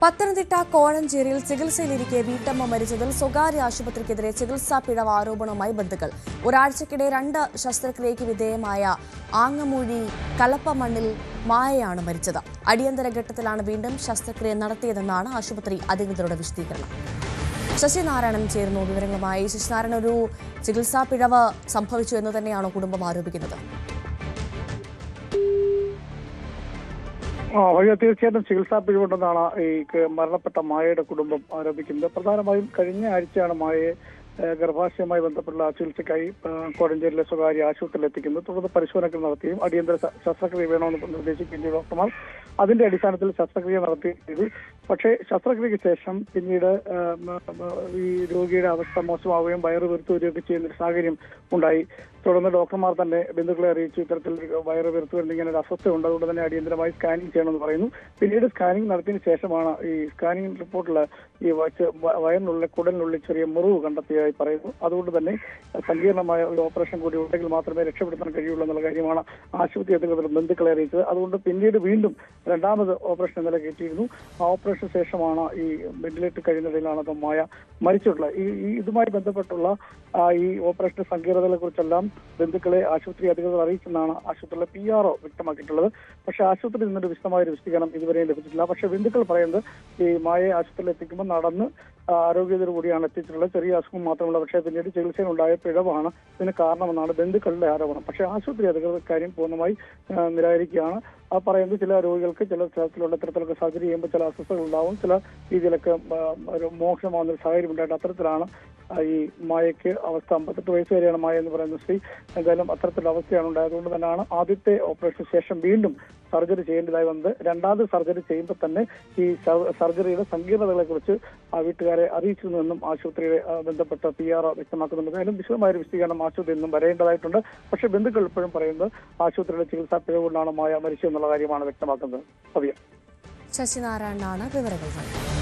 പത്തനംതിട്ട കോഴഞ്ചേരിയിൽ ചികിത്സയിലിരിക്കെ വീട്ടമ്മ മരിച്ചതിൽ സ്വകാര്യ ആശുപത്രിക്കെതിരെ ചികിത്സാ പിഴവ് ആരോപണവുമായി ബന്ധുക്കൾ. ഒരാഴ്ചക്കിടെ 2 ശസ്ത്രക്രിയയ്ക്ക് വിധേയമായ ആങ്ങമൂഴി കലപ്പമണ്ണിൽ മായയാണ് മരിച്ചത്. അടിയന്തര ഘട്ടത്തിലാണ് വീണ്ടും ശസ്ത്രക്രിയ നടത്തിയതെന്നാണ് ആശുപത്രി അധികൃതരുടെ വിശദീകരണം. ശശിനാരായണൻ ചേർന്നു വിവരങ്ങളുമായി. ശശിനാരായണൻ, ഒരു ചികിത്സാ പിഴവ് സംഭവിച്ചു എന്ന് തന്നെയാണോ കുടുംബം ആരോപിക്കുന്നത്? തീർച്ചയായിട്ടും ചികിത്സാ പിഴവുണ്ടെന്നാണ് ഈ മരണപ്പെട്ട മായയുടെ കുടുംബം ആരോപിക്കുന്നത്. പ്രധാനമായും കഴിഞ്ഞ ആഴ്ചയാണ് മായയെ ഗർഭാശയവുമായി ബന്ധപ്പെട്ടുള്ള ചികിത്സയ്ക്കായി കോഴഞ്ചേരിയിലെ സ്വകാര്യ ആശുപത്രിയിൽ എത്തിക്കുന്നത്. തുടർന്ന് പരിശോധനകൾ നടത്തുകയും അടിയന്തര ശസ്ത്രക്രിയ വേണമെന്ന് നിർദ്ദേശിക്കുകയും ചെയ്തു ഡോക്ടർമാർ. അതിന്റെ അടിസ്ഥാനത്തിൽ ശസ്ത്രക്രിയ നടത്തിയത്. പക്ഷേ ശസ്ത്രക്രിയയ്ക്ക് ശേഷം പിന്നീട് ഈ രോഗിയുടെ അവസ്ഥ മോശമാവുകയും വയറ് വീർത്തു വരികയൊക്കെ ചെയ്യുന്ന ഒരു സാഹചര്യം ഉണ്ടായി. തുടർന്ന് ഡോക്ടർമാർ തന്നെ ബന്ധുക്കളെ അറിയിച്ചു ഇത്തരത്തിൽ വയറ് വീർത്തു വരുന്ന ഇങ്ങനെ ഒരു അസ്വസ്ഥയുണ്ട്, അതുകൊണ്ട് തന്നെ അടിയന്തരമായി സ്കാനിങ് ചെയ്യണമെന്ന് പറയുന്നു. പിന്നീട് സ്കാനിങ് നടത്തിയതിനു ശേഷമാണ് ഈ സ്കാനിങ് റിപ്പോർട്ടിൽ ഈ വയറിനുള്ളിൽ കുടലിനുള്ളിൽ ചെറിയ മുറിവ് കണ്ടെത്തിയതായി പറയുന്നു. അതുകൊണ്ട് തന്നെ സങ്കീർണമായ ഒരു ഓപ്പറേഷൻ കൂടി ഉണ്ടെങ്കിൽ മാത്രമേ രക്ഷപ്പെടുത്താൻ കഴിയുള്ളൂ എന്നുള്ള കാര്യമാണ് ആശുപത്രി അധികൃതർ ബന്ധുക്കളെ അറിയിച്ചത്. അതുകൊണ്ട് പിന്നീട് വീണ്ടും 2ാമത് ഓപ്പറേഷൻ ഇന്നലെ കയറ്റിയിരുന്നു. ആ ഓപ്പറേഷൻ ശേഷമാണ് ഈ വെന്റിലേറ്റർ കഴിയുന്നതിലാണ് മായ മരിച്ചിട്ടുള്ളത്. ഇതുമായി ബന്ധപ്പെട്ടുള്ള ഈ ഓപ്പറേഷന്റെ സങ്കീർണതകളെ കുറിച്ചെല്ലാം ബന്ധുക്കളെ ആശുപത്രി അധികൃതർ അറിയിച്ചെന്നാണ് ആശുപത്രിയിലെ PRO വ്യക്തമാക്കിയിട്ടുള്ളത്. പക്ഷേ ആശുപത്രിയിൽ നിന്നൊരു വിശദമായ ഒരു വിശദീകരണം ഇതുവരെയും ലഭിച്ചിട്ടില്ല. പക്ഷേ ബന്ധുക്കൾ പറയുന്നത് ഈ മായയെ ആശുപത്രിയിൽ എത്തിക്കുമ്പോൾ നടന്ന് ആരോഗ്യത്തോടു കൂടിയാണ് എത്തിച്ചിട്ടുള്ളത്. ചെറിയ അസുഖം മാത്രമല്ല, പക്ഷേ പിന്നീട് ചികിത്സയിലുണ്ടായ പിഴവാണ് ഇതിന് കാരണമെന്നാണ് ബന്ധുക്കളുടെ ആരോപണം. പക്ഷേ ആശുപത്രി അധികൃതർ കാര്യം പൂർണ്ണമായി നിരാകരിക്കുകയാണ്. ആ പറയുന്നത് ചില രോഗികൾക്ക് ചില തരത്തിലുള്ള ഇത്തരത്തിലൊക്കെ സർജറി ചെയ്യുമ്പോൾ ചില അസ്വസ്ഥതകൾ ഉണ്ടാവും, ചില രീതിയിലൊക്കെ ഒരു മോശമാകുന്ന ഒരു സാഹചര്യം ഉണ്ടായിട്ട് അത്തരത്തിലാണ് ഈ മായയ്ക്ക് അവസ്ഥ. 58 വയസ്സ് വരെയാണ് മായ എന്ന് പറയുന്ന സ്ത്രീ. എന്തായാലും അത്തരത്തിലുള്ള അവസ്ഥയാണ് ഉണ്ടായതുകൊണ്ട് തന്നെയാണ് ആദ്യത്തെ ഓപ്പറേഷന് ശേഷം വീണ്ടും സർജറി ചെയ്യേണ്ടതായി വന്നത്. 2ാമത് സർജറി ചെയ്യുമ്പോൾ തന്നെ ഈ സർജറിയുടെ സങ്കീർണതകളെ കുറിച്ച് വീട്ടുകാരെ അറിയിച്ചിരുന്നുവെന്നും ആശുപത്രിയെ ബന്ധപ്പെട്ട PRO വ്യക്തമാക്കുന്നുണ്ട്. എന്തായാലും വിശദമായൊരു വിശദീകരണം ആശുപത്രിയിൽ നിന്നും വരേണ്ടതായിട്ടുണ്ട്. പക്ഷേ ബന്ധുക്കൾ ഇപ്പോഴും പറയുന്നത് ആശുപത്രിയുടെ ചികിത്സാ പിഴവ് കൊണ്ടാണ് മായ മരിച്ചതെന്നുള്ള കാര്യമാണ് വ്യക്തമാക്കുന്നത്. ശശിനാരായണനാണ് വിവരങ്ങൾ നൽകിയത്.